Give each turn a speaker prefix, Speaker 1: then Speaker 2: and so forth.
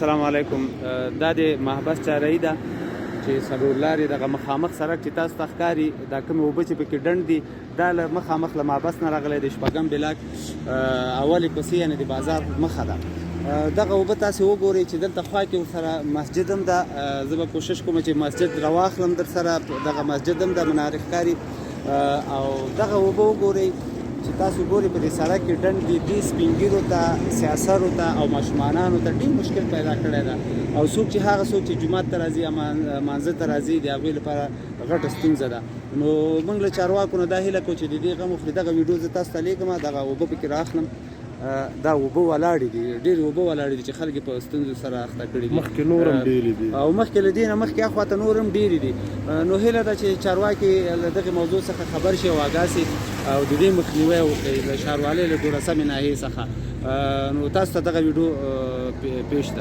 Speaker 1: السلام علیکم. دا د محبس چاره‌ای ده چې څلور لارې دغه مخامخ سړک چې تاسو ته ښکاري دا کومې اوبه چې پکې ډنډ دي دا له مخامخ له محبس نه راغلی د شپږم بلاک اولې کوڅې یعنې د بازار مخه ده. دغه اوبه تاسې وګورئ چې دلته خوا کې ورسره مسجد هم ده. زه به کوشش کوم چې مسجد راواخلم در سره. دغه مسجد هم د مناره ښکاري او دغه اوبه وګورئ چې تاسو ګورئ په دې سړک کې ډنډ دي. دې سپین ږیرو ته سیاسرو ته او ماشومانانو ته ډېر مشکل پیدا کړی ده او څوک چې هغه څوک چې جومات ته راځي یا مانځه ته راځي د هغوی لپاره غټه ستونزه ده. نو موږ له چارواکو نه دا هیله کوو چې د دې غم وخوري. دغه ویډیو زه تاسو ته لیږم، دغه اوبه پکې رااخلم. دا اوبه ولاړې دي، ډېرې اوبه ولاړې دي چې خلک یې په ستونزو سره اخته کړي دي.
Speaker 2: مخکې نور هم ډېرې دي
Speaker 1: او مخکې له دې نه مخکې اخواته نور هم ډېرې دي. نو هیله ده چې چارواکي له دغې موضوع څخه خبر شي او آګاه سي او د دې مخنیوی وکړي له ښاروالۍ له 12مې ناحیې څخه. نو تاسو ته دغه ویډیو پیش ده.